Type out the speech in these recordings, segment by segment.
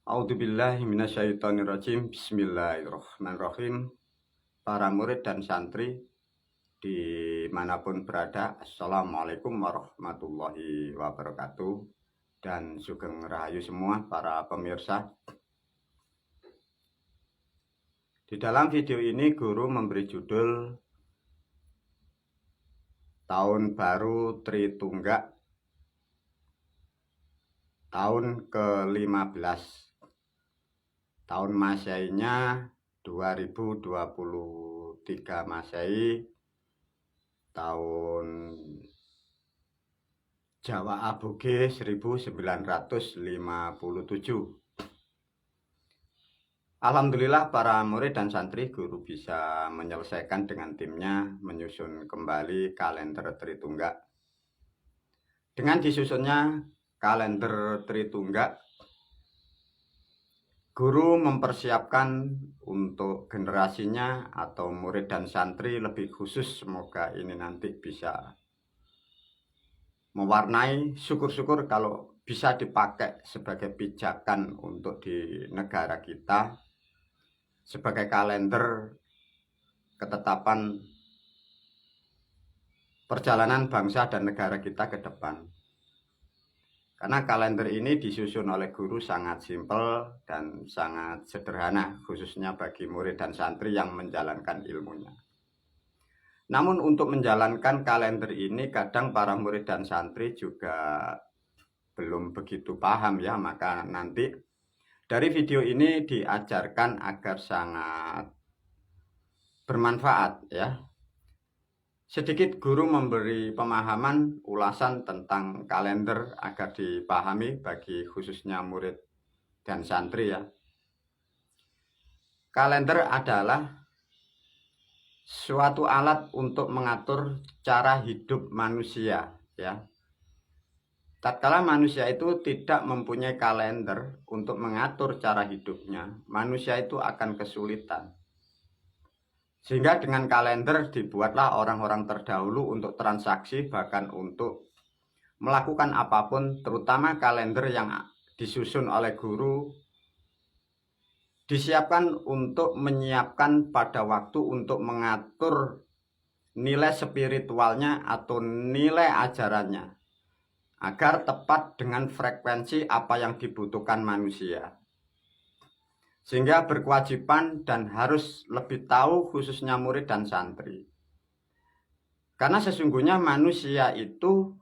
A'udzubillahi minasyaitonirrajim. Bismillahirrahmanirrahim. Para murid dan santri dimanapun berada, Assalamualaikum warahmatullahi wabarakatuh. Dan sugeng rahayu semua para pemirsa. Di dalam video ini guru memberi judul Tahun Baru Tritunggak tahun ke-15. Tahun Masehinya 2023 Masehi, tahun Jawa Aboge 1957. Alhamdulillah para murid dan santri guru bisa menyelesaikan dengan timnya menyusun kembali kalender Tritunggak. Dengan disusunnya kalender Tritunggak, guru mempersiapkan untuk generasinya atau murid dan santri lebih khusus, semoga ini nanti bisa mewarnai, syukur-syukur kalau bisa dipakai sebagai pijakan untuk di negara kita, sebagai kalender ketetapan perjalanan bangsa dan negara kita ke depan. Karena kalender ini disusun oleh guru sangat simpel dan sangat sederhana, khususnya bagi murid dan santri yang menjalankan ilmunya. Namun untuk menjalankan kalender ini kadang para murid dan santri juga belum begitu paham ya, maka nanti dari video ini diajarkan agar sangat bermanfaat ya. Sedikit guru memberi pemahaman ulasan tentang kalender agar dipahami bagi khususnya murid dan santri ya. Kalender adalah suatu alat untuk mengatur cara hidup manusia ya. Tatkala manusia itu tidak mempunyai kalender untuk mengatur cara hidupnya, manusia itu akan kesulitan. Sehingga dengan kalender dibuatlah orang-orang terdahulu untuk transaksi, bahkan untuk melakukan apapun, terutama kalender yang disusun oleh guru, disiapkan untuk menyiapkan pada waktu untuk mengatur nilai spiritualnya atau nilai ajarannya, agar tepat dengan frekuensi apa yang dibutuhkan manusia. Sehingga berkewajiban dan harus lebih tahu khususnya murid dan santri. Karena sesungguhnya manusia itu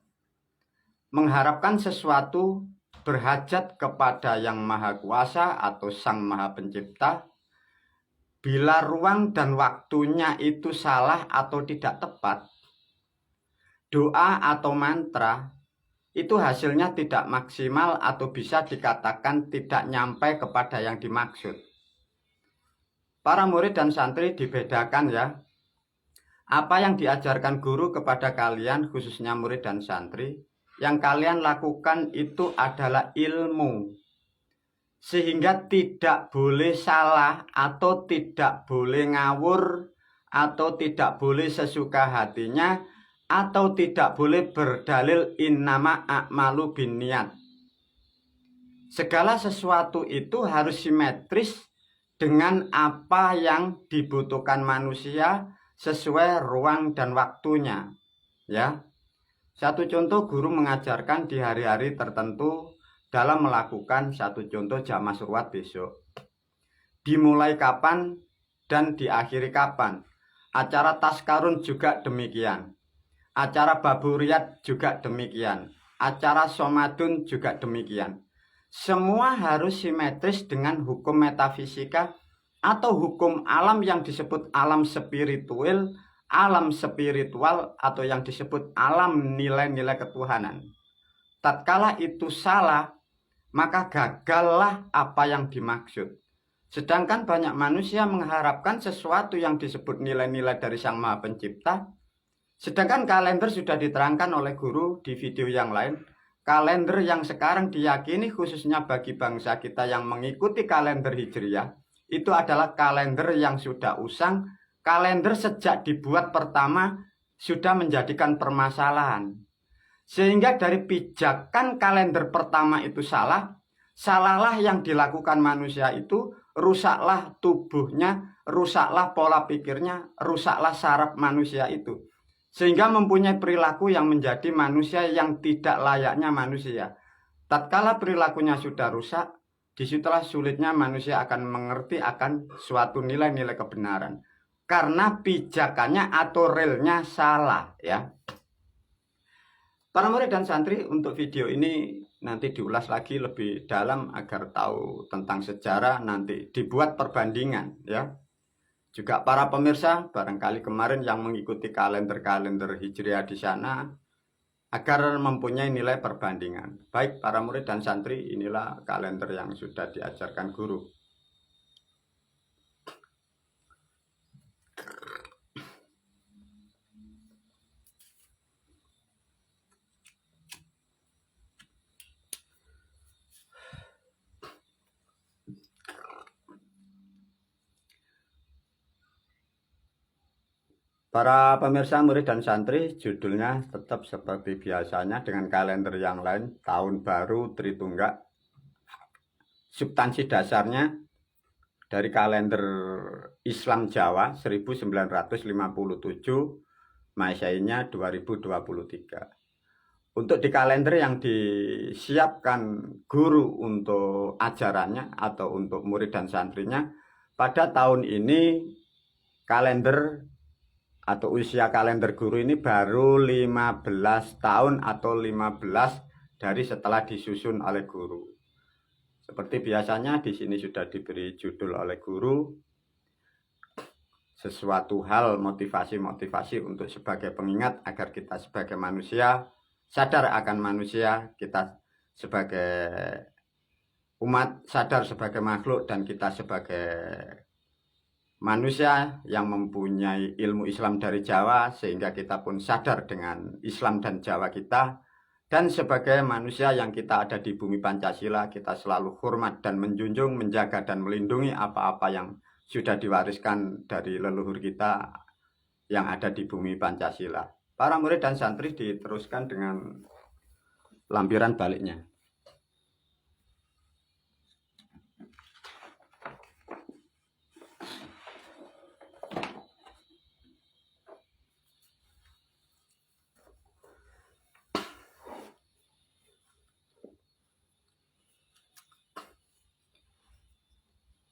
mengharapkan sesuatu, berhajat kepada Yang Maha Kuasa atau Sang Maha Pencipta. Bila ruang dan waktunya itu salah atau tidak tepat, doa atau mantra itu hasilnya tidak maksimal atau bisa dikatakan tidak nyampe kepada yang dimaksud. Para murid dan santri dibedakan ya. Apa yang diajarkan guru kepada kalian khususnya murid dan santri, yang kalian lakukan itu adalah ilmu. Sehingga tidak boleh salah atau tidak boleh ngawur atau tidak boleh sesuka hatinya, atau tidak boleh berdalil innama a'malu binniyat. Segala sesuatu itu harus simetris dengan apa yang dibutuhkan manusia sesuai ruang dan waktunya. Ya. Satu contoh guru mengajarkan di hari-hari tertentu dalam melakukan satu contoh jamaah surwat besok. Dimulai kapan dan diakhiri kapan. Acara taskarun juga demikian. Acara baburiyat juga demikian. Acara somadun juga demikian. Semua harus simetris dengan hukum metafisika atau hukum alam yang disebut alam spiritual atau yang disebut alam nilai-nilai ketuhanan. Tatkala itu salah, maka gagallah apa yang dimaksud. Sedangkan banyak manusia mengharapkan sesuatu yang disebut nilai-nilai dari Sang Maha Pencipta. Sedangkan kalender sudah diterangkan oleh guru di video yang lain. Kalender yang sekarang diyakini khususnya bagi bangsa kita yang mengikuti kalender Hijriyah, itu adalah kalender yang sudah usang. Kalender sejak dibuat pertama sudah menjadikan permasalahan. Sehingga dari pijakan kalender pertama itu salah, Salahlah yang dilakukan manusia itu, rusaklah tubuhnya, rusaklah pola pikirnya, rusaklah saraf manusia itu. Sehingga mempunyai perilaku yang menjadi manusia yang tidak layaknya manusia. Tatkala perilakunya sudah rusak, disitulah sulitnya manusia akan mengerti akan suatu nilai-nilai kebenaran. Karena pijakannya atau relnya salah, ya. Para murid dan santri, untuk video ini nanti diulas lagi lebih dalam agar tahu tentang sejarah, nanti dibuat perbandingan, ya. Juga para pemirsa, barangkali kemarin yang mengikuti kalender-kalender Hijriah di sana, agar mempunyai nilai perbandingan. Baik para murid dan santri, inilah kalender yang sudah diajarkan guru. Para pemirsa, murid dan santri, judulnya tetap seperti biasanya dengan kalender yang lain, tahun baru Tritunggak. Substansi dasarnya dari kalender Islam Jawa 1957, Masainya 2023. Untuk di kalender yang disiapkan guru untuk ajarannya atau untuk murid dan santrinya, pada tahun ini kalender atau usia kalender guru ini baru 15 tahun atau 15 dari setelah disusun oleh guru. Seperti biasanya di sini sudah diberi judul oleh guru, sesuatu hal motivasi-motivasi untuk sebagai pengingat agar kita sebagai manusia sadar akan manusia, kita sebagai umat sadar sebagai makhluk, dan kita sebagai manusia yang mempunyai ilmu Islam dari Jawa, sehingga kita pun sadar dengan Islam dan Jawa kita. Dan sebagai manusia yang kita ada di bumi Pancasila, kita selalu hormat dan menjunjung, menjaga dan melindungi apa-apa yang sudah diwariskan dari leluhur kita yang ada di bumi Pancasila. Para murid dan santri, diteruskan dengan lampiran baliknya.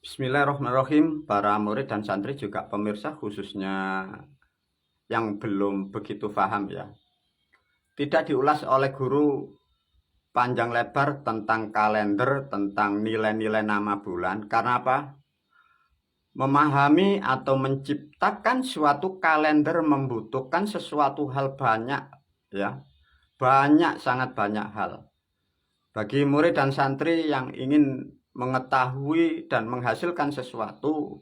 Bismillahirrahmanirrahim. Para murid dan santri, juga pemirsa, khususnya yang belum begitu paham, ya. Tidak diulas oleh guru panjang lebar tentang kalender, tentang nilai-nilai nama bulan. Karena apa? Memahami atau menciptakan suatu kalender membutuhkan sesuatu hal banyak, ya. Banyak, sangat banyak hal. Bagi murid dan santri yang ingin mengetahui dan menghasilkan sesuatu,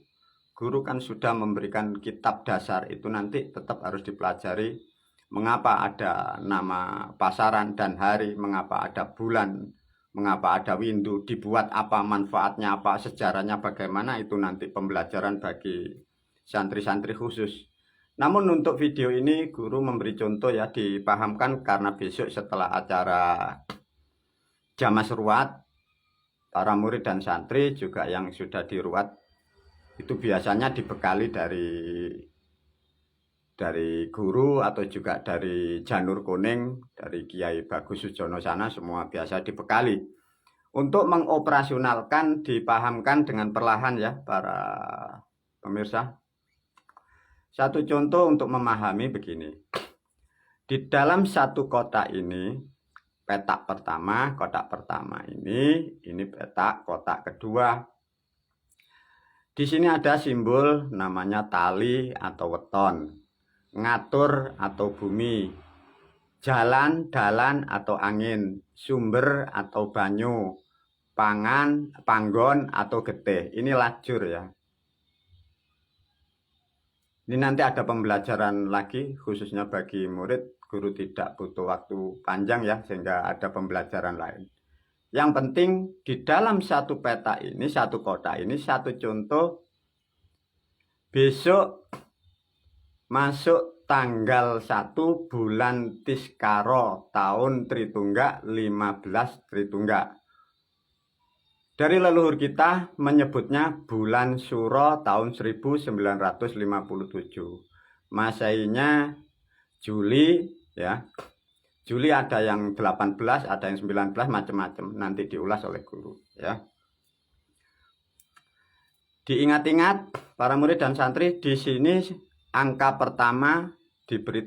guru kan sudah memberikan kitab dasar, itu nanti tetap harus dipelajari. Mengapa ada nama pasaran dan hari, mengapa ada bulan, mengapa ada windu, dibuat apa, manfaatnya apa, sejarahnya bagaimana, itu nanti pembelajaran bagi santri-santri khusus. Namun untuk video ini guru memberi contoh, ya, dipahamkan, karena besok setelah acara Jamas Ruat, para murid dan santri juga yang sudah diruat itu biasanya dibekali dari guru atau juga dari Janur Kuning, dari Kiai Bagus Sujono sana, semua biasa dibekali untuk mengoperasionalkan, dipahamkan dengan perlahan, ya, para pemirsa. Satu contoh untuk memahami begini. Di dalam satu kotak ini, petak pertama, kotak pertama ini petak kotak kedua. Di sini ada simbol namanya tali atau weton, ngatur atau bumi, jalan, dalan atau angin, sumber atau banyu, pangan, panggon atau getih. Ini lajur, ya. Ini nanti ada pembelajaran lagi khususnya bagi murid. Guru tidak butuh waktu panjang, ya, sehingga ada pembelajaran lain. Yang penting di dalam satu peta ini, satu kotak ini, satu contoh, besok masuk tanggal 1 bulan Tiskaro tahun Tritunggak 15 Tritunggak. Dari leluhur kita menyebutnya bulan Suro tahun 1957. Masainya Juli ya. Juli ada yang 18, ada yang 19, macam-macam. Nanti diulas oleh guru ya. Diingat-ingat para murid dan santri, di sini angka pertama diberi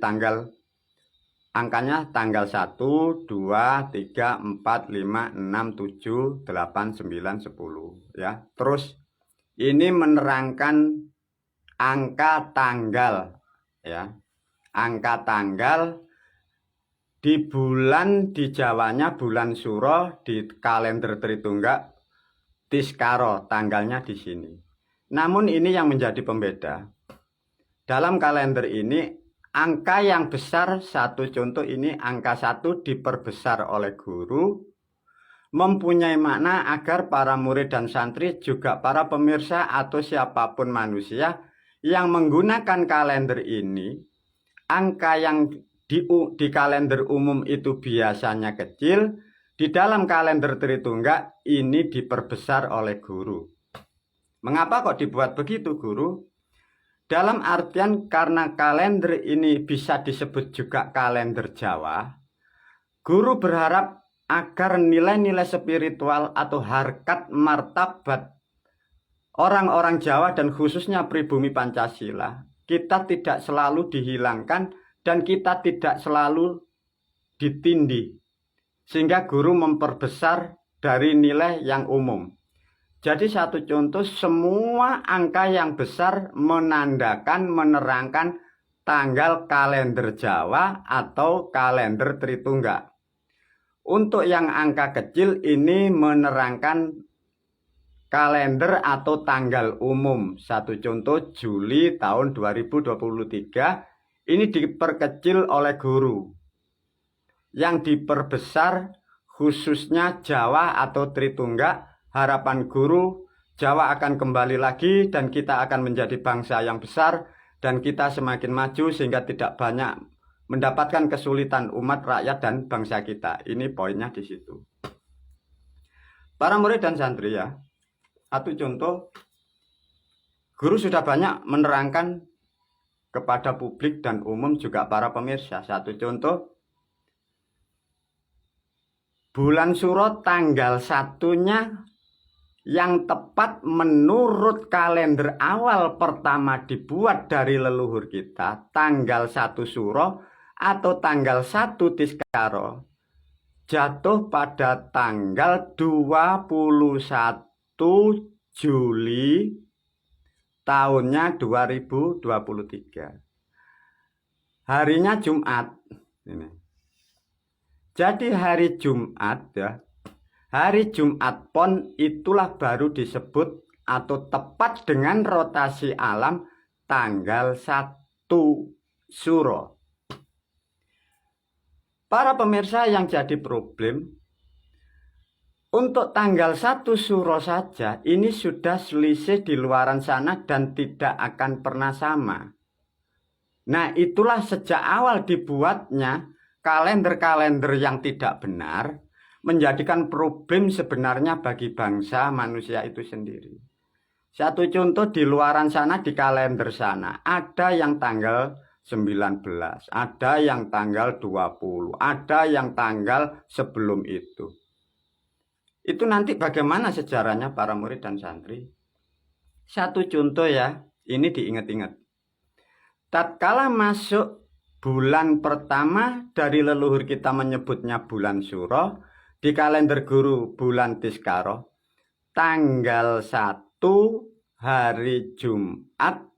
angkanya tanggal 1, 2, 3, 4, 5, 6, 7, 8, 9, 10 ya. Terus ini menerangkan angka tanggal ya. Angka tanggal di bulan, di Jawanya bulan Suro, di kalender Tritungga Tiskaro, tanggalnya di sini. Namun ini yang menjadi pembeda. Dalam kalender ini angka yang besar, satu contoh ini angka 1 diperbesar oleh guru, mempunyai makna agar para murid dan santri, juga para pemirsa atau siapapun manusia yang menggunakan kalender ini, angka yang di kalender umum itu biasanya kecil, di dalam kalender Tritungga ini diperbesar oleh guru. Mengapa kok dibuat begitu, guru? Dalam artian karena kalender ini bisa disebut juga kalender Jawa, guru berharap agar nilai-nilai spiritual atau harkat martabat orang-orang Jawa dan khususnya pribumi Pancasila kita tidak selalu dihilangkan dan kita tidak selalu ditindih, sehingga guru memperbesar dari nilai yang umum. Jadi satu contoh, semua angka yang besar menandakan, menerangkan tanggal kalender Jawa atau kalender Tritungga. Untuk yang angka kecil ini menerangkan kalender atau tanggal umum. Satu contoh Juli tahun 2023 ini diperkecil oleh guru. Yang diperbesar khususnya Jawa atau Tritungga. Harapan guru, Jawa akan kembali lagi dan kita akan menjadi bangsa yang besar dan kita semakin maju sehingga tidak banyak mendapatkan kesulitan umat, rakyat, dan bangsa kita. Ini poinnya di situ. Para murid dan santri ya, satu contoh, guru sudah banyak menerangkan kepada publik dan umum juga para pemirsa. Satu contoh, bulan Suro tanggal 1-nya yang tepat menurut kalender awal pertama dibuat dari leluhur kita, tanggal 1 Suro atau tanggal 1 Tiskaro, jatuh pada tanggal 21 Juli tahunnya 2023. Harinya Jumat. Ini. Jadi hari Jumat ya. Hari Jumat Pon itulah baru disebut atau tepat dengan rotasi alam tanggal 1 Suro. Para pemirsa yang jadi problem, untuk tanggal 1 Suro saja ini sudah selisih di luaran sana dan tidak akan pernah sama. Nah, itulah sejak awal dibuatnya kalender-kalender yang tidak benar, menjadikan problem sebenarnya bagi bangsa manusia itu sendiri. Satu contoh di luaran sana, di kalender sana, ada yang tanggal 19, ada yang tanggal 20, ada yang tanggal sebelum itu. Itu nanti bagaimana sejarahnya para murid dan santri? Satu contoh ya, ini diingat-ingat. Tatkala masuk bulan pertama dari leluhur kita menyebutnya bulan Suro, di kalender guru bulan Tiskaro, tanggal 1 hari Jumat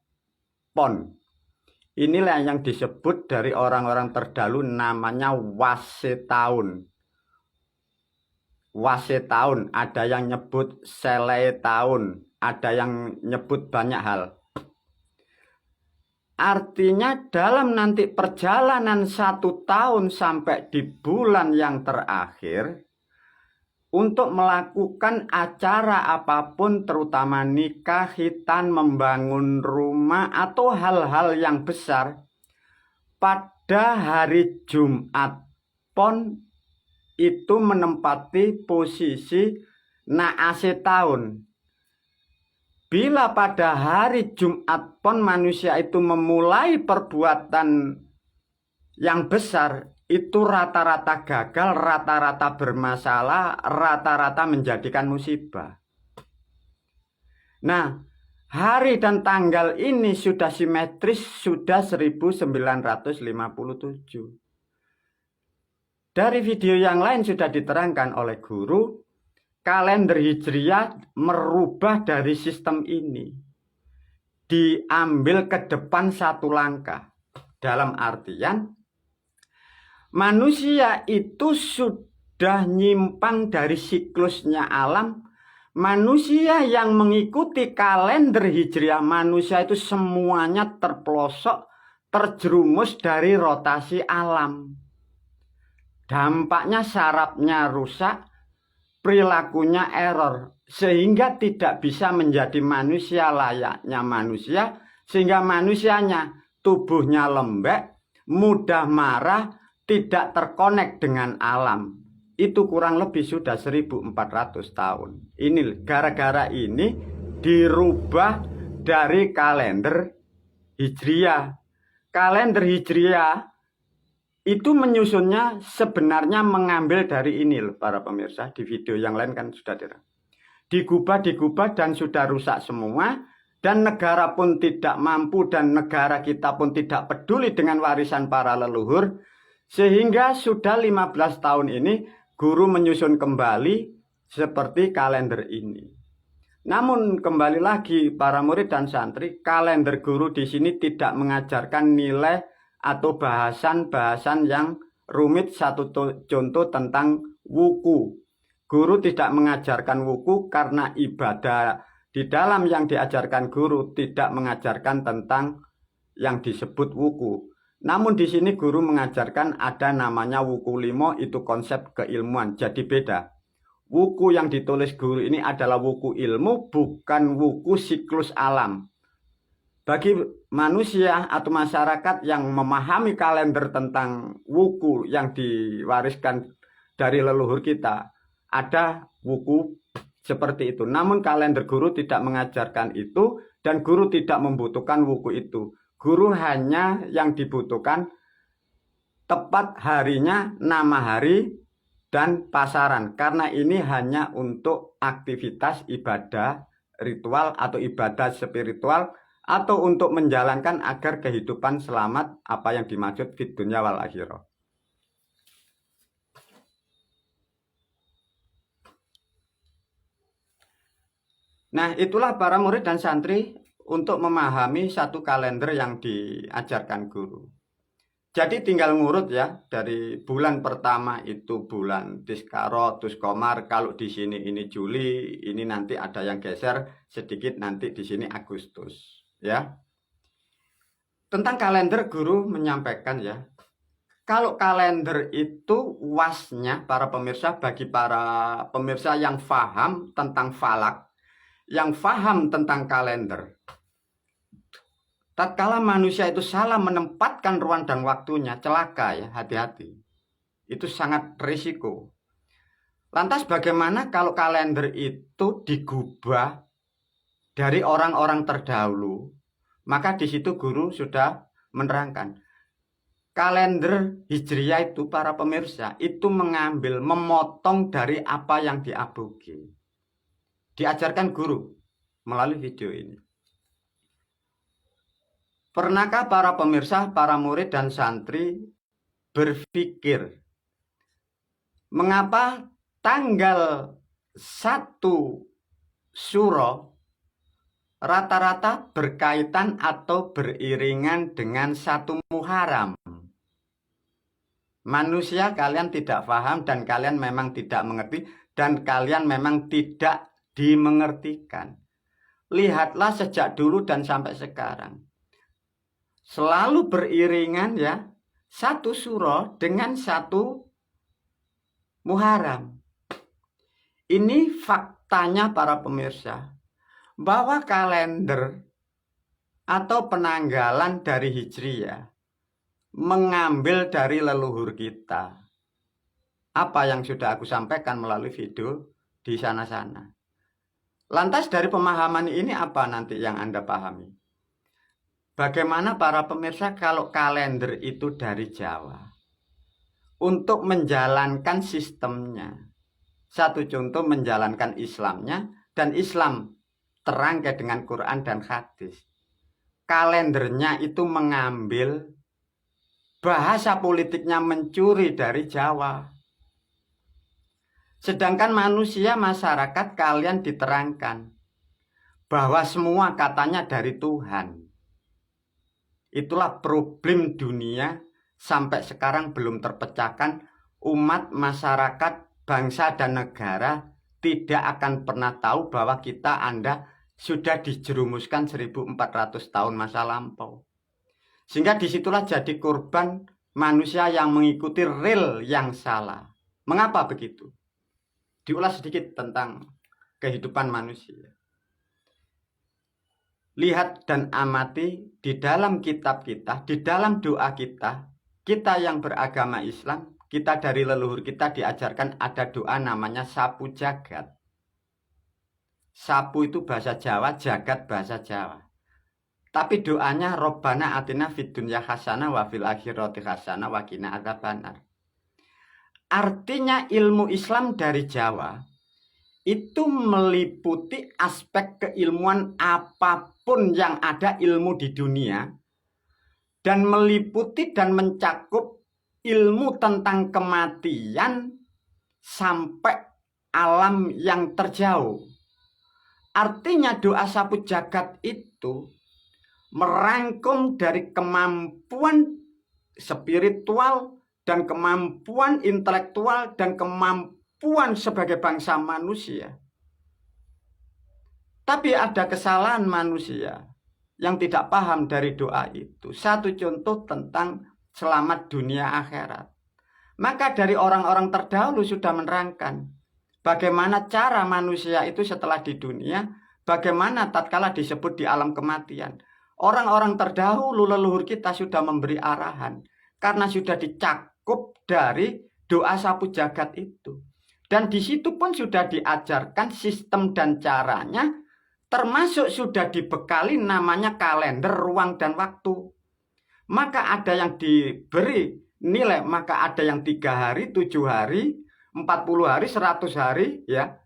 Pon. Inilah yang disebut dari orang-orang terdahulu namanya Wasetaun. Wasetaun, ada yang nyebut Selai tahun, ada yang nyebut banyak hal. Artinya dalam nanti perjalanan 1 tahun sampai di bulan yang terakhir, untuk melakukan acara apapun, terutama nikah, khitan, membangun rumah, atau hal-hal yang besar, pada hari Jumat Pon itu menempati posisi naase tahun. Bila pada hari Jumat pon manusia itu memulai perbuatan yang besar, itu rata-rata gagal, rata-rata bermasalah, rata-rata menjadikan musibah. Nah, hari dan tanggal ini sudah simetris, sudah 1957. Dari video yang lain sudah diterangkan oleh guru, kalender Hijriyah merubah dari sistem ini. Diambil ke depan satu langkah. Dalam artian, manusia itu sudah nyimpang dari siklusnya alam. Manusia yang mengikuti kalender Hijriyah, manusia itu semuanya terpelosok, terjerumus dari rotasi alam. Dampaknya sarafnya rusak, perilakunya error, sehingga tidak bisa menjadi manusia layaknya manusia, sehingga manusianya tubuhnya lembek, mudah marah, tidak terkonek dengan alam. Itu kurang lebih sudah 1400 tahun. Ini gara-gara ini dirubah dari kalender Hijriyah. Kalender Hijriyah itu menyusunnya sebenarnya mengambil dari ini loh para pemirsa. Di video yang lain kan sudah digubah dan sudah rusak semua. Dan negara pun tidak mampu dan negara kita pun tidak peduli dengan warisan para leluhur. Sehingga sudah 15 tahun ini guru menyusun kembali seperti kalender ini. Namun kembali lagi para murid dan santri, kalender guru di sini tidak mengajarkan nilai atau bahasan-bahasan yang rumit. Satu contoh tentang wuku. Guru tidak mengajarkan wuku karena ibadah di dalam yang diajarkan guru tidak mengajarkan tentang yang disebut wuku. Namun di sini guru mengajarkan ada namanya wuku limo, itu konsep keilmuan. Jadi beda. Wuku yang ditulis guru ini adalah wuku ilmu, bukan wuku siklus alam. Bagi manusia atau masyarakat yang memahami kalender tentang wuku yang diwariskan dari leluhur kita, ada wuku seperti itu. Namun kalender guru tidak mengajarkan itu dan guru tidak membutuhkan wuku itu. Guru hanya yang dibutuhkan tepat harinya, nama hari, dan pasaran. Karena ini hanya untuk aktivitas ibadah ritual atau ibadah spiritual atau untuk menjalankan agar kehidupan selamat, apa yang dimaksud fid dunya wal akhirah. Nah, itulah para murid dan santri untuk memahami satu kalender yang diajarkan guru. Jadi tinggal ngurut ya, dari bulan pertama itu bulan Tiskaro, Tuskomar, kalau di sini ini Juli, ini nanti ada yang geser sedikit, nanti di sini Agustus ya. Tentang kalender guru menyampaikan ya, kalau kalender itu wasnya para pemirsa, bagi para pemirsa yang paham tentang falak, yang paham tentang kalender, tatkala manusia itu salah menempatkan ruang dan waktunya, celaka ya, hati-hati. Itu sangat risiko. Lantas bagaimana kalau kalender itu digubah dari orang-orang terdahulu? Maka di situ guru sudah menerangkan. Kalender Hijriyah itu para pemirsa, itu mengambil, memotong dari apa yang diabogi. Diajarkan guru melalui video ini. Pernahkah para pemirsa, para murid dan santri berpikir mengapa tanggal 1 Syuro rata-rata berkaitan atau beriringan dengan 1 Muharram? Manusia, kalian tidak paham dan kalian memang tidak mengerti dan kalian memang tidak dimengertikan. Lihatlah sejak dulu dan sampai sekarang. Selalu beriringan ya, 1 Syuro dengan 1 Muharram. Ini faktanya para pemirsa, bahwa kalender atau penanggalan dari Hijriyah mengambil dari leluhur kita. Apa yang sudah aku sampaikan melalui video di sana-sana. Lantas dari pemahaman ini apa nanti yang Anda pahami? Bagaimana para pemirsa kalau kalender itu dari Jawa? Untuk menjalankan sistemnya. Satu contoh menjalankan Islamnya, dan Islam terangkai dengan Quran dan hadis. Kalendernya itu mengambil bahasa politiknya mencuri dari Jawa. Sedangkan manusia masyarakat kalian diterangkan bahwa semua katanya dari Tuhan. Itulah problem dunia sampai sekarang belum terpecahkan. Umat, masyarakat, bangsa dan negara tidak akan pernah tahu bahwa Anda sudah dijerumuskan 1400 tahun masa lampau. Sehingga disitulah jadi korban manusia yang mengikuti rel yang salah. Mengapa begitu? Diulas sedikit tentang kehidupan manusia. Lihat dan amati di dalam kitab kita, di dalam doa kita, kita yang beragama Islam, kita dari leluhur kita diajarkan ada doa namanya sapu jagat. Sapu itu bahasa Jawa, jagat bahasa Jawa. Tapi doanya Robbana atina fid dunya hasanah wa fil akhirati hasanah wa qina adzabannar. Artinya ilmu Islam dari Jawa itu meliputi aspek keilmuan apapun yang ada ilmu di dunia, dan meliputi dan mencakup ilmu tentang kematian sampai alam yang terjauh. Artinya doa sapu jagat itu merangkum dari kemampuan spiritual dan kemampuan intelektual dan kemampuan sebagai bangsa manusia. Tapi ada kesalahan manusia yang tidak paham dari doa itu. Satu contoh tentang selamat dunia akhirat. Maka dari orang-orang terdahulu sudah menerangkan bagaimana cara manusia itu setelah di dunia, bagaimana tatkala disebut di alam kematian. Orang-orang terdahulu leluhur kita sudah memberi arahan karena sudah dicakup dari doa sapu jagat itu. Dan di situ pun sudah diajarkan sistem dan caranya, termasuk sudah dibekali namanya kalender ruang dan waktu. Maka ada yang diberi nilai, maka ada yang 3 hari, 7 hari, 40 hari, 100 hari, ya.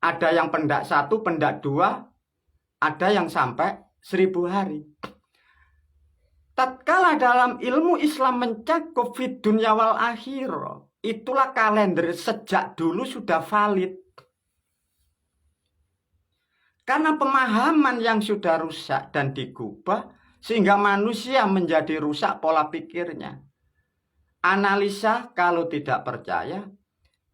Ada yang pendak 1, pendak 2, ada yang sampai 1000 hari. Tatkala dalam ilmu Islam mencakup fid dunya wal akhirah, itulah kalender sejak dulu sudah valid. Karena pemahaman yang sudah rusak dan digubah, sehingga manusia menjadi rusak pola pikirnya. Analisa kalau tidak percaya,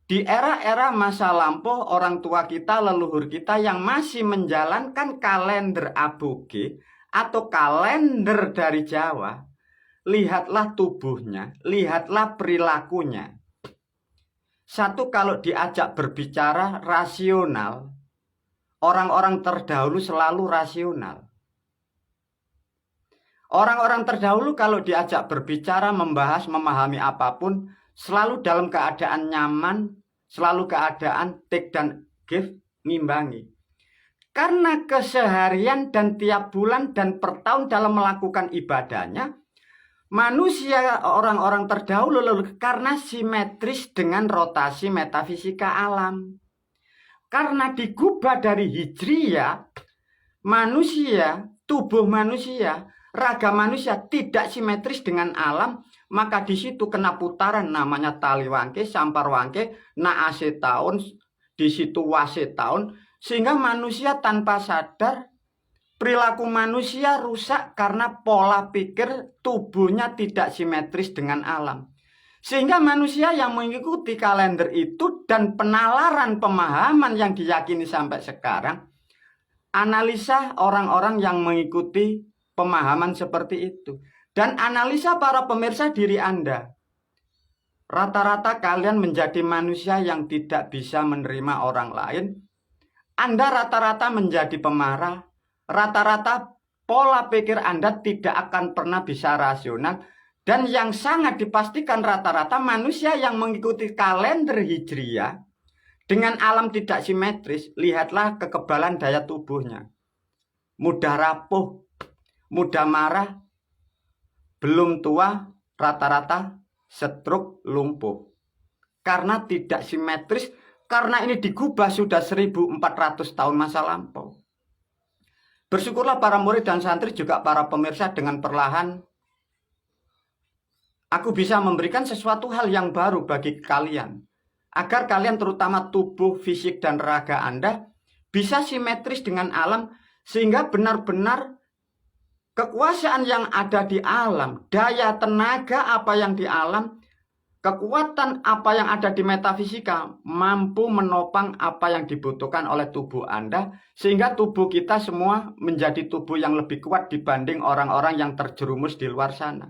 di era-era masa lampau orang tua kita, leluhur kita yang masih menjalankan kalender aboge atau kalender dari Jawa, lihatlah tubuhnya, lihatlah perilakunya. Satu, kalau diajak berbicara rasional, orang-orang terdahulu selalu rasional. Orang-orang terdahulu kalau diajak berbicara, membahas, memahami apapun, selalu dalam keadaan nyaman, selalu keadaan take dan give, ngimbangi. Karena keseharian dan tiap bulan dan per tahun dalam melakukan ibadahnya, manusia orang-orang terdahulu karena simetris dengan rotasi metafisika alam. Karena digubah dari hijriyah, manusia, tubuh manusia, raga manusia tidak simetris dengan alam, maka di situ kena putaran namanya tali wangke, sampar wangke, naase tahun, di situ wase tahun, sehingga manusia tanpa sadar perilaku manusia rusak karena pola pikir tubuhnya tidak simetris dengan alam. Sehingga manusia yang mengikuti kalender itu dan penalaran pemahaman yang diyakini sampai sekarang, analisa orang-orang yang mengikuti pemahaman seperti itu. Dan analisa para pemirsa diri Anda. Rata-rata kalian menjadi manusia yang tidak bisa menerima orang lain. Anda rata-rata menjadi pemarah. Rata-rata pola pikir Anda tidak akan pernah bisa rasional. Dan yang sangat dipastikan rata-rata manusia yang mengikuti kalender hijriyah Dengan alam tidak simetris, lihatlah kekebalan daya tubuhnya. Mudah rapuh, mudah marah, belum tua, rata-rata stroke, lumpuh. Karena tidak simetris, karena ini digubah sudah 1400 tahun masa lampau. Bersyukurlah para murid dan santri juga para pemirsa, dengan perlahan aku bisa memberikan sesuatu hal yang baru bagi kalian. Agar kalian, terutama tubuh, fisik, dan raga Anda bisa simetris dengan alam, sehingga benar-benar kekuasaan yang ada di alam, daya tenaga apa yang di alam, kekuatan apa yang ada di metafisika mampu menopang apa yang dibutuhkan oleh tubuh Anda, sehingga tubuh kita semua menjadi tubuh yang lebih kuat dibanding orang-orang yang terjerumus di luar sana.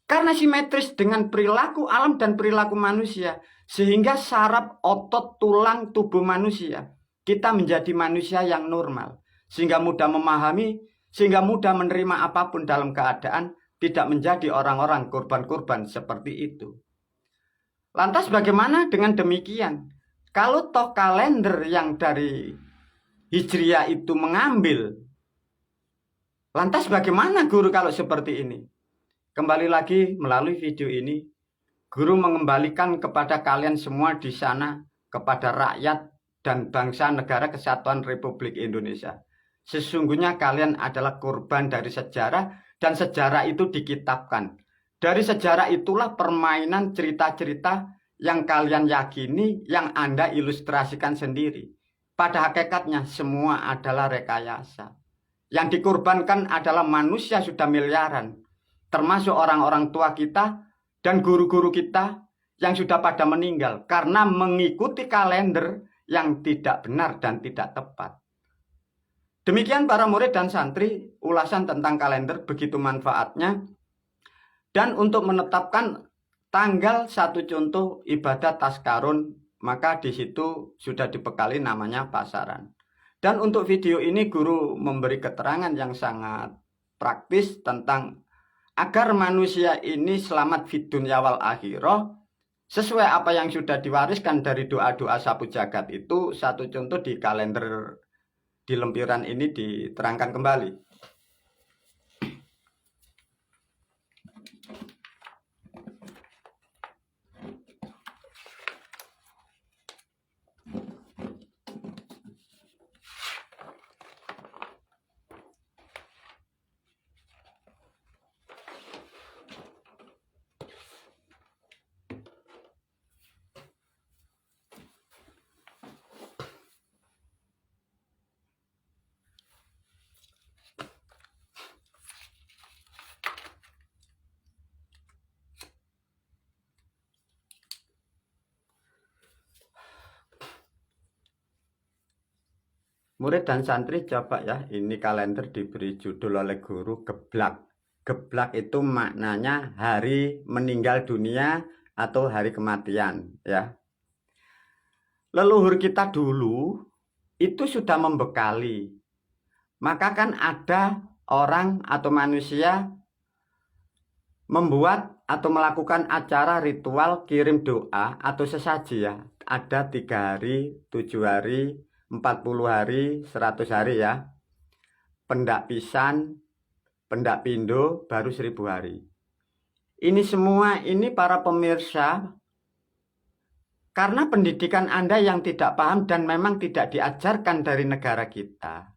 Karena simetris dengan perilaku alam dan perilaku manusia, sehingga saraf, otot, tulang tubuh manusia, kita menjadi manusia yang normal, sehingga mudah memahami, sehingga mudah menerima apapun dalam keadaan, tidak menjadi orang-orang korban-korban seperti itu. Lantas bagaimana dengan demikian? Kalau toh kalender yang dari Hijriah itu mengambil, lantas bagaimana guru kalau seperti ini? Kembali lagi melalui video ini, guru mengembalikan kepada kalian semua di sana, kepada rakyat dan bangsa negara kesatuan Republik Indonesia. Sesungguhnya kalian adalah korban dari sejarah, dan sejarah itu dikitabkan. Dari sejarah itulah permainan cerita-cerita yang kalian yakini, yang Anda ilustrasikan sendiri. Pada hakikatnya semua adalah rekayasa. Yang dikorbankan adalah manusia sudah miliaran, termasuk orang-orang tua kita dan guru-guru kita yang sudah pada meninggal karena mengikuti kalender yang tidak benar dan tidak tepat. Demikian para murid dan santri, ulasan tentang kalender begitu manfaatnya. Dan untuk menetapkan tanggal 1 contoh ibadah Taskarun, maka di situ sudah dibekali namanya pasaran. Dan untuk video ini guru memberi keterangan yang sangat praktis tentang agar manusia ini selamat fid dunya wal akhirah, sesuai apa yang sudah diwariskan dari doa-doa sapu jagat itu. 1 contoh di kalender di lempiran ini diterangkan kembali. Murid dan santri coba ya, ini kalender diberi judul oleh guru Geblak. Geblak itu maknanya hari meninggal dunia atau hari kematian ya. Leluhur kita dulu itu sudah membekali. Maka kan ada orang atau manusia membuat atau melakukan acara ritual kirim doa atau sesaji ya. Ada 3 hari, 7 hari, 40 hari, 100 hari ya. Pendak pisan, pendak pindo, baru 1000 hari. Ini semua ini para pemirsa, karena pendidikan Anda yang tidak paham dan memang tidak diajarkan dari negara kita.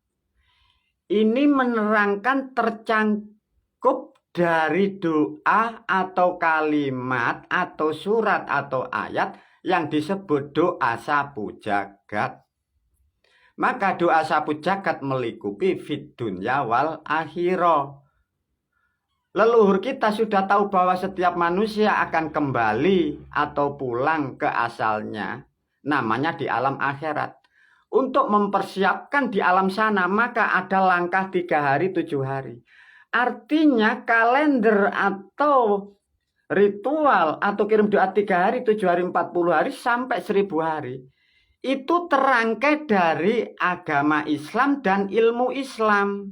Ini menerangkan tercangkup dari doa atau kalimat atau surat atau ayat yang disebut doa sapu jagat. Maka doa sapu jagat melingkupi fid dunya wal akhirah. Leluhur kita sudah tahu bahwa setiap manusia akan kembali atau pulang ke asalnya, namanya di alam akhirat. Untuk mempersiapkan di alam sana, maka ada langkah 3 hari, 7 hari. Artinya kalender atau ritual atau kirim doa 3 hari, 7 hari, 40 hari, sampai 1000 hari. Itu terangkai dari agama Islam dan ilmu Islam.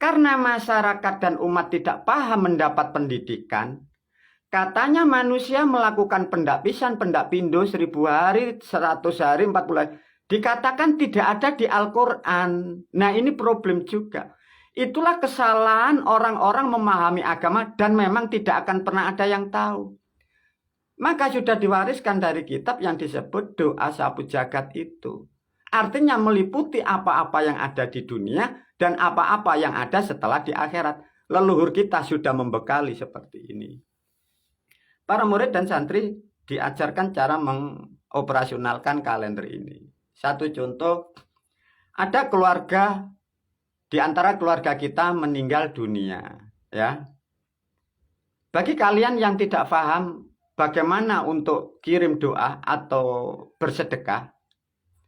Karena masyarakat dan umat tidak paham mendapat pendidikan, Katanya manusia melakukan pendak pisan, pendak pindo 1000 hari, 100 hari, 40 hari. Dikatakan tidak ada di Al-Quran. Nah ini problem juga. Itulah kesalahan orang-orang memahami agama dan memang tidak akan pernah ada yang tahu. Maka sudah diwariskan dari kitab yang disebut doa sapu jagat itu. Artinya meliputi apa-apa yang ada di dunia dan apa-apa yang ada setelah di akhirat. Leluhur kita sudah membekali seperti ini. Para murid dan santri diajarkan cara mengoperasionalkan kalender ini. Satu contoh, ada keluarga, di antara keluarga kita meninggal dunia. Ya. Bagi kalian yang tidak paham bagaimana untuk kirim doa atau bersedekah,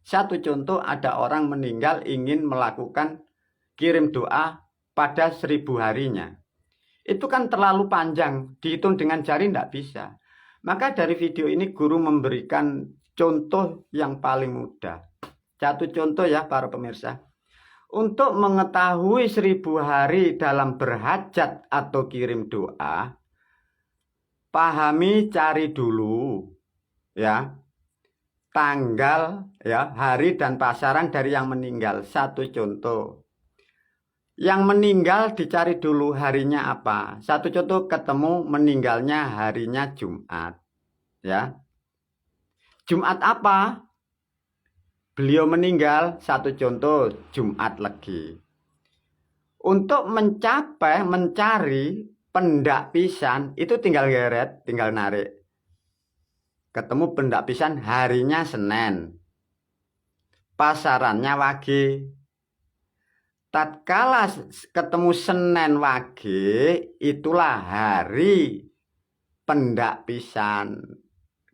satu contoh ada orang meninggal ingin melakukan kirim doa pada 1000 harinya. Itu kan terlalu panjang, dihitung dengan jari tidak bisa. Maka dari video ini guru memberikan contoh yang paling mudah. Satu contoh ya para pemirsa. Untuk mengetahui 1000 hari dalam berhajat atau kirim doa, pahami, cari dulu ya tanggal, ya hari dan pasaran dari yang meninggal. Satu contoh. Yang meninggal dicari dulu harinya apa. Satu contoh, ketemu meninggalnya harinya Jumat. Ya. Jumat apa? Beliau meninggal, satu contoh, Jumat Legi. Untuk mencari pendak pisan, itu tinggal geret, tinggal narik. Ketemu pendak pisan harinya Senin. Pasarannya Wage. Tatkala ketemu Senin Wage, itulah hari pendak pisan.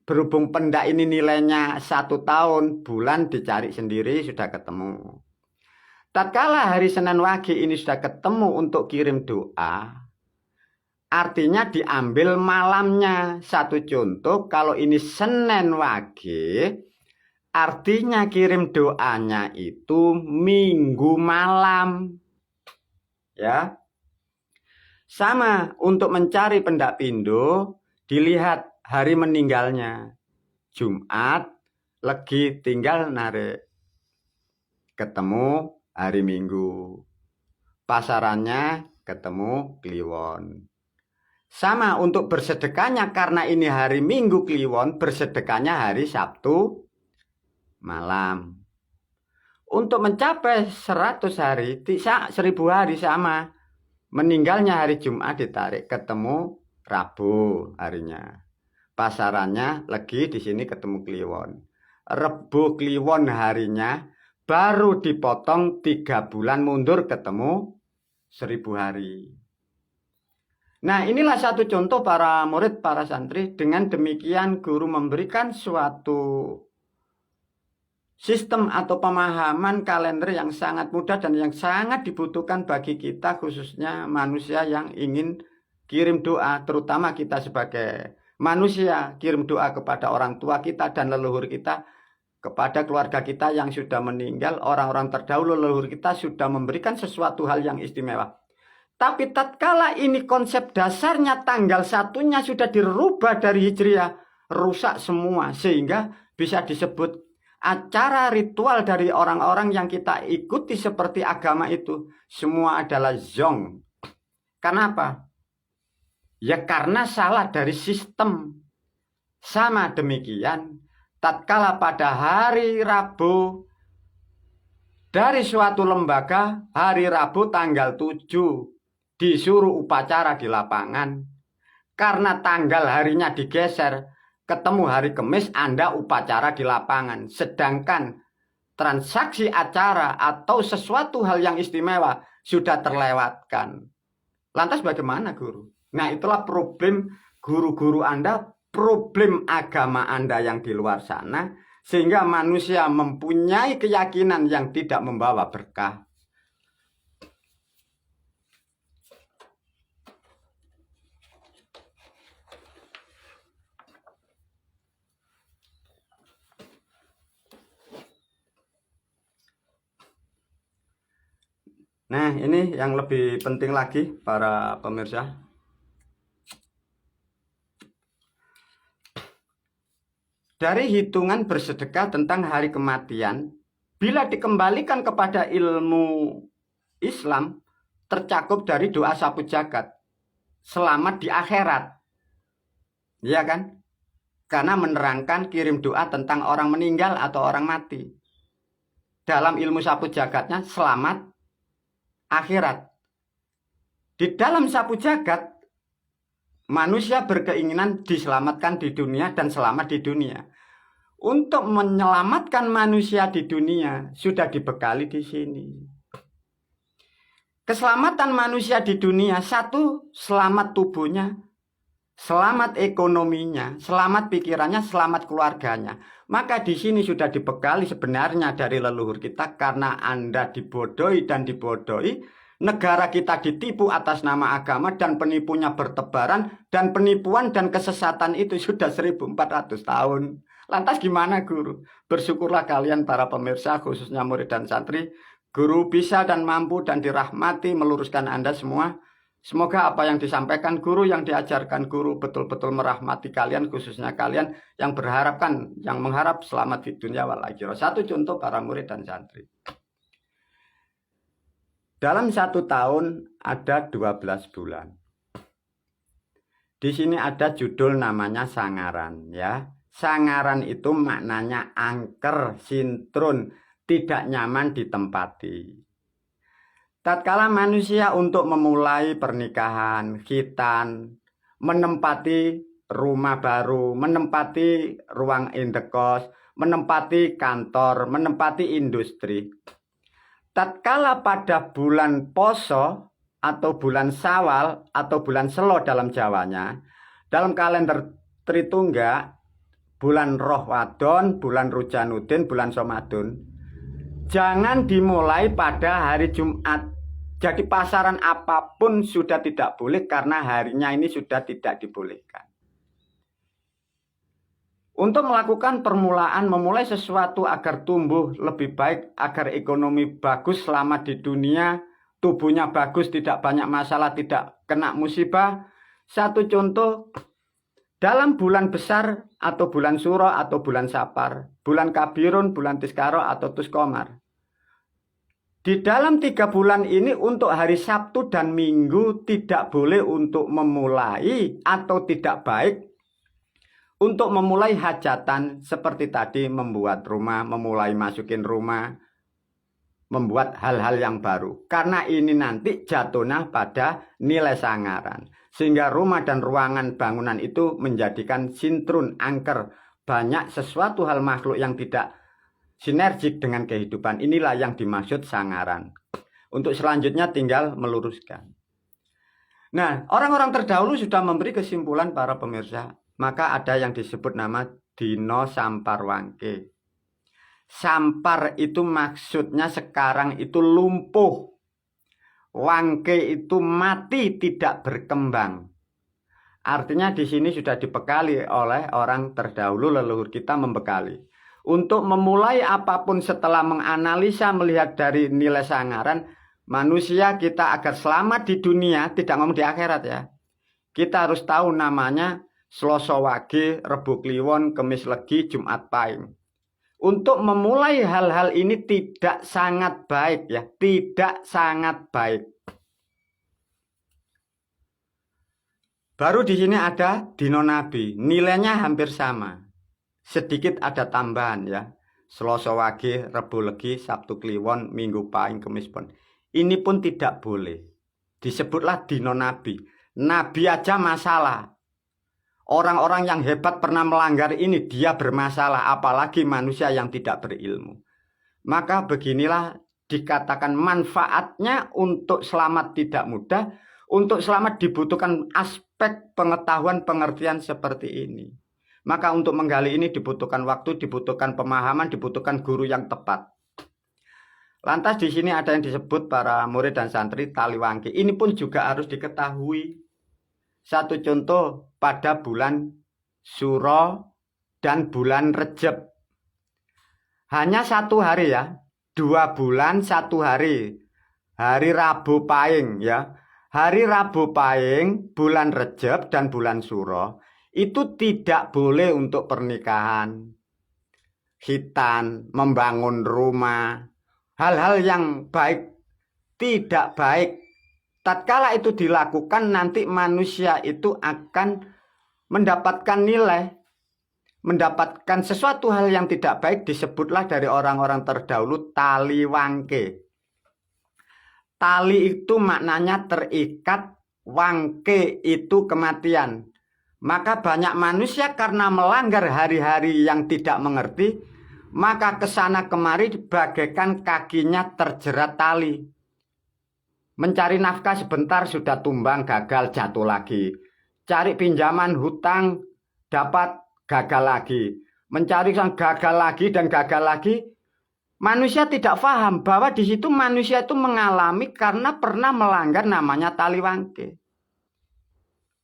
Berhubung pendak ini nilainya 1 tahun, bulan dicari sendiri sudah ketemu. Tatkala hari Senin Wage ini sudah ketemu untuk kirim doa, artinya diambil malamnya. Satu contoh, kalau ini Senin Wage, artinya kirim doanya itu Minggu malam. Ya. Sama untuk mencari pendak pindo, dilihat hari meninggalnya. Jumat Legi, tinggal narik. Ketemu hari Minggu. Pasarannya ketemu Kliwon. Sama untuk bersedekahnya, karena ini hari Minggu Kliwon, bersedekahnya hari Sabtu malam. Untuk mencapai 100 hari, 1000 hari sama. Meninggalnya hari Jumat ditarik, ketemu Rabu harinya. Pasarannya Legi, di sini ketemu Kliwon. Rebo Kliwon harinya, baru dipotong 3 bulan mundur ketemu 1000 hari. Nah inilah satu contoh para murid, para santri. Dengan demikian guru memberikan suatu sistem atau pemahaman kalender yang sangat mudah dan yang sangat dibutuhkan bagi kita, khususnya manusia yang ingin kirim doa, terutama kita sebagai manusia, kirim doa kepada orang tua kita dan leluhur kita, kepada keluarga kita yang sudah meninggal. Orang-orang terdahulu leluhur kita sudah memberikan sesuatu hal yang istimewa. Tapi tatkala ini konsep dasarnya tanggal satunya sudah dirubah dari Hijriah, rusak semua, sehingga bisa disebut acara ritual dari orang-orang yang kita ikuti seperti agama itu semua adalah zong. Kenapa? Ya karena salah dari sistem. Sama demikian, tatkala pada hari Rabu dari suatu lembaga, hari Rabu tanggal 7 disuruh upacara di lapangan. Karena tanggal harinya digeser, ketemu hari Kamis, Anda upacara di lapangan. Sedangkan transaksi acara atau sesuatu hal yang istimewa sudah terlewatkan. Lantas bagaimana guru? Nah itulah problem guru-guru Anda, problem agama Anda yang di luar sana, sehingga manusia mempunyai keyakinan yang tidak membawa berkah. Nah ini yang lebih penting lagi para pemirsa. dari hitungan bersedekah tentang hari kematian, bila dikembalikan kepada ilmu Islam, tercakup dari doa sapu jagat. Selamat di akhirat. Ya kan? Karena menerangkan kirim doa tentang orang meninggal atau orang mati. Dalam ilmu sapu jagatnya, selamat akhirat. Di dalam sapu jagat, manusia berkeinginan diselamatkan di dunia dan selamat di dunia. Untuk menyelamatkan manusia di dunia sudah dibekali di sini. Keselamatan manusia di dunia, satu, selamat tubuhnya, selamat ekonominya, selamat pikirannya, selamat keluarganya. Maka di sini sudah dibekali sebenarnya dari leluhur kita, karena Anda dibodohi dan dibodohi, negara kita ditipu atas nama agama dan penipunya bertebaran, dan penipuan dan kesesatan itu sudah 1400 tahun. Lantas gimana guru? Bersyukurlah kalian para pemirsa, khususnya murid dan santri. Guru bisa dan mampu dan dirahmati meluruskan Anda semua. Semoga apa yang disampaikan guru, yang diajarkan guru betul-betul merahmati kalian, khususnya kalian yang mengharap selamat di dunia wal akhirah. Satu contoh para murid dan santri. Dalam 1 tahun ada 12 bulan. Di sini ada judul namanya sangaran, ya. Sangaran itu maknanya angker, sintrun, tidak nyaman ditempati. Tatkala manusia untuk memulai pernikahan, khitan, menempati rumah baru, menempati ruang indekos, menempati kantor, menempati industri. Tatkala pada bulan Poso atau bulan Sawal atau bulan Selo dalam Jawanya, dalam kalender Tritungga, bulan Roh Wadon, bulan Rujanudin, bulan Somadun, jangan dimulai pada hari Jumat. Jadi pasaran apapun sudah tidak boleh karena harinya ini sudah tidak dibolehkan. Untuk melakukan permulaan, memulai sesuatu agar tumbuh lebih baik, agar ekonomi bagus, selamat di dunia, tubuhnya bagus, tidak banyak masalah, tidak kena musibah. Satu contoh, dalam bulan besar atau bulan Suro atau bulan Sapar, bulan Kabirun, bulan Tiskaro atau Tuskomar. Di dalam 3 bulan ini untuk hari Sabtu dan Minggu tidak boleh untuk memulai atau tidak baik untuk memulai hajatan seperti tadi membuat rumah, memulai masukin rumah, membuat hal-hal yang baru. Karena ini nanti jatuhnya pada nilai sangaran. Sehingga rumah dan ruangan bangunan itu menjadikan sintrun, angker. Banyak sesuatu hal makhluk yang tidak sinergik dengan kehidupan. Inilah yang dimaksud sangaran. Untuk selanjutnya tinggal meluruskan. Nah, orang-orang terdahulu sudah memberi kesimpulan para pemirsa. Maka ada yang disebut nama Dino Samparwangke. Sampar itu maksudnya sekarang itu lumpuh. Wangke itu mati, tidak berkembang. Artinya di sini sudah dibekali oleh orang terdahulu, leluhur kita membekali. Untuk memulai apapun setelah menganalisa, melihat dari nilai sangaran, manusia kita agar selamat di dunia, tidak ngomong di akhirat ya. Kita harus tahu namanya Selasa Wage, Rebo Kliwon, Kemis Legi, Jumat Pahing. Untuk memulai hal-hal ini tidak sangat baik ya, tidak sangat baik. Baru di sini ada Dino Nabi, nilainya hampir sama. Sedikit ada tambahan ya. Selasa Wage, Rebo Legi, Sabtu Kliwon, Minggu Pahing, Kemis Pon. Ini pun tidak boleh. Disebutlah Dino Nabi. Nabi aja masalah. Orang-orang yang hebat pernah melanggar ini, dia bermasalah, apalagi manusia yang tidak berilmu. Maka beginilah dikatakan manfaatnya untuk selamat tidak mudah, untuk selamat dibutuhkan aspek pengetahuan pengertian seperti ini. Maka untuk menggali ini dibutuhkan waktu, dibutuhkan pemahaman, dibutuhkan guru yang tepat. Lantas di sini ada yang disebut para murid dan santri tali wangke. Ini pun juga harus diketahui. Satu contoh pada bulan Suro dan bulan Rejab. Hanya 1 hari ya. 2 bulan 1 hari. Hari Rabu Pahing ya. Hari Rabu Pahing, bulan Rejab dan bulan Suro. itu tidak boleh untuk pernikahan, khitan, membangun rumah, hal-hal yang baik, tidak baik. Tatkala itu dilakukan, nanti manusia itu akan mendapatkan nilai, mendapatkan sesuatu hal yang tidak baik. Disebutlah dari orang-orang terdahulu tali wangke. Tali itu maknanya terikat, wangke itu kematian. Maka banyak manusia karena melanggar hari-hari yang tidak mengerti, maka kesana kemari bagaikan kakinya terjerat tali. Mencari nafkah sebentar sudah tumbang, gagal, jatuh lagi. Cari pinjaman, hutang, dapat, gagal lagi. Mencari gagal lagi dan gagal lagi. Manusia tidak paham bahwa di situ manusia itu mengalami karena pernah melanggar namanya tali wangke.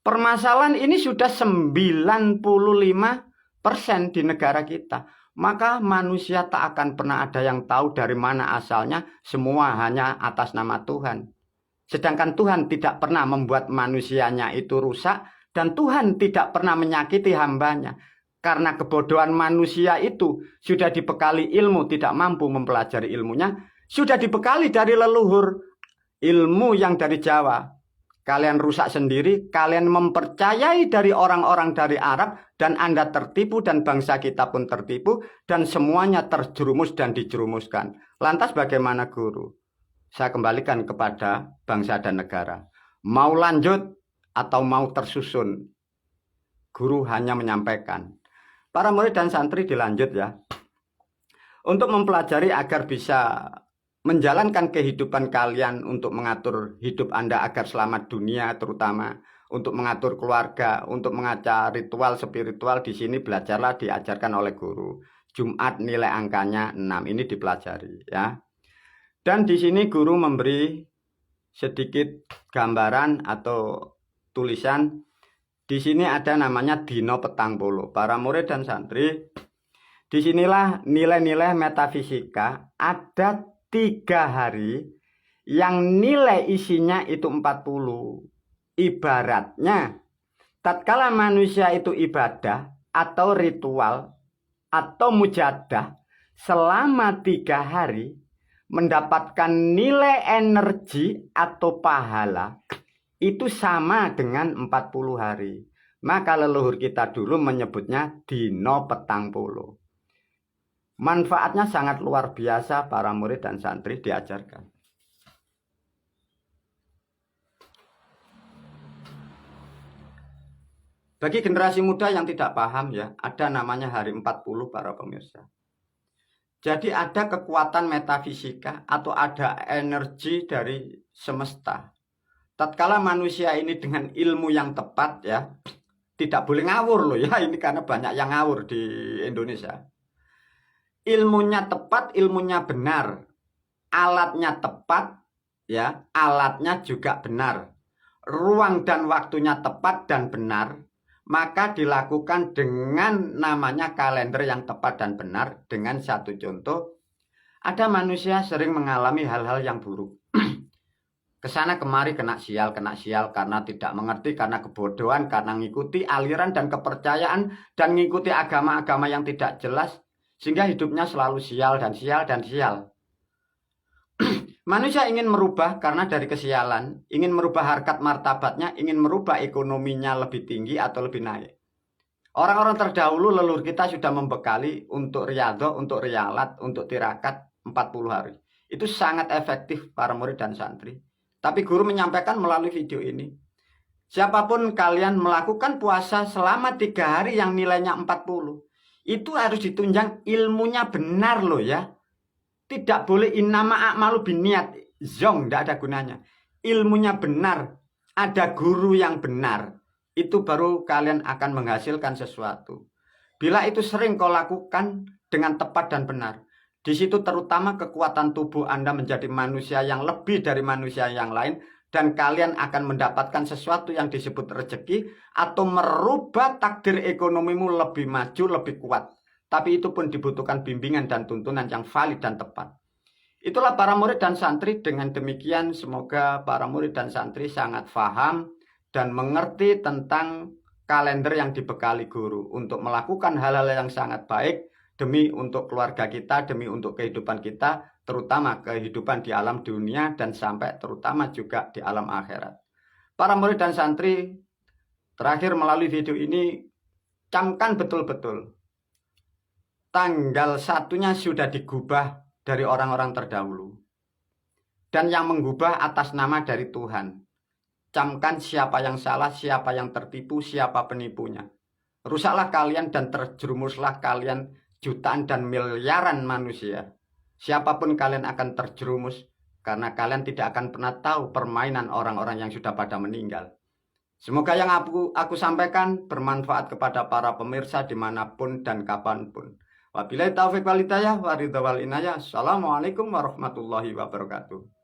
Permasalahan ini sudah 95% di negara kita. Maka manusia tak akan pernah ada yang tahu dari mana asalnya. Semua hanya atas nama Tuhan. Sedangkan Tuhan tidak pernah membuat manusianya itu rusak. Dan Tuhan tidak pernah menyakiti hambanya. Karena kebodohan manusia itu sudah dibekali ilmu, tidak mampu mempelajari ilmunya. Sudah dibekali dari leluhur ilmu yang dari Jawa. Kalian rusak sendiri, kalian mempercayai dari orang-orang dari Arab, dan Anda tertipu dan bangsa kita pun tertipu, dan semuanya terjerumus dan dijerumuskan. Lantas bagaimana guru? Saya kembalikan kepada bangsa dan negara. Mau lanjut atau mau tersusun? Guru hanya menyampaikan. Para murid dan santri dilanjut ya. Untuk mempelajari agar bisa menjalankan kehidupan kalian, untuk mengatur hidup Anda agar selamat dunia, terutama untuk mengatur keluarga, untuk mengajar ritual spiritual. Di sini belajarlah, diajarkan oleh guru. Jumat nilai angkanya 6, ini dipelajari ya. Dan di sini guru memberi sedikit gambaran atau tulisan. Di sini ada namanya Dino Petang Polo. Para murid dan santri, disinilah nilai-nilai metafisika. Ada 3 hari yang nilai isinya itu 40. Ibaratnya tatkala manusia itu ibadah atau ritual atau mujadah selama 3 hari, mendapatkan nilai energi atau pahala itu sama dengan 40 hari. Maka leluhur kita dulu menyebutnya Dino Petang Polo. Manfaatnya sangat luar biasa, para murid dan santri diajarkan. Bagi generasi muda yang tidak paham ya, ada namanya hari 40 para pemirsa. Jadi ada kekuatan metafisika atau ada energi dari semesta. Tatkala manusia ini dengan ilmu yang tepat ya, tidak boleh ngawur loh ya, ini karena banyak yang ngawur di Indonesia. Ilmunya tepat, ilmunya benar, alatnya tepat ya, alatnya juga benar, ruang dan waktunya tepat dan benar, maka dilakukan dengan namanya kalender yang tepat dan benar. Dengan satu contoh, ada manusia sering mengalami hal-hal yang buruk. Kesana kemari kena sial karena tidak mengerti, karena kebodohan, karena mengikuti aliran dan kepercayaan dan mengikuti agama-agama yang tidak jelas, sehingga hidupnya selalu sial dan sial dan sial. Manusia ingin merubah karena dari kesialan, ingin merubah harkat martabatnya, ingin merubah ekonominya lebih tinggi atau lebih naik. Orang-orang terdahulu leluhur kita sudah membekali untuk riyadhah, untuk riyalat, untuk tirakat 40 hari. Itu sangat efektif para murid dan santri. Tapi guru menyampaikan melalui video ini, siapapun kalian melakukan puasa selama 3 hari yang nilainya 40, itu harus ditunjang ilmunya benar loh ya. Tidak boleh innama a'malu binniyat, zong, tidak ada gunanya. Ilmunya benar, ada guru yang benar, itu baru kalian akan menghasilkan sesuatu. Bila itu sering kau lakukan dengan tepat dan benar, di situ terutama kekuatan tubuh Anda menjadi manusia yang lebih dari manusia yang lain, dan kalian akan mendapatkan sesuatu yang disebut rezeki atau merubah takdir ekonomimu lebih maju, lebih kuat. Tapi itu pun dibutuhkan bimbingan dan tuntunan yang valid dan tepat. Itulah para murid dan santri. Dengan demikian semoga para murid dan santri sangat paham dan mengerti tentang kalender yang dibekali guru untuk melakukan hal-hal yang sangat baik demi untuk keluarga kita, demi untuk kehidupan kita, terutama kehidupan di alam dunia dan sampai terutama juga di alam akhirat. Para murid dan santri, terakhir melalui video ini, camkan betul-betul. Tanggal 1-nya sudah digubah dari orang-orang terdahulu. Dan yang menggubah atas nama dari Tuhan. Camkan siapa yang salah, siapa yang tertipu, siapa penipunya. Rusaklah kalian dan terjerumuslah kalian jutaan dan miliaran manusia. Siapapun kalian akan terjerumus karena kalian tidak akan pernah tahu permainan orang-orang yang sudah pada meninggal. Semoga yang aku sampaikan bermanfaat kepada para pemirsa dimanapun dan kapanpun. Wabillahi taufiq wal hidayah wa ridha wal inayah. Assalamualaikum warahmatullahi wabarakatuh.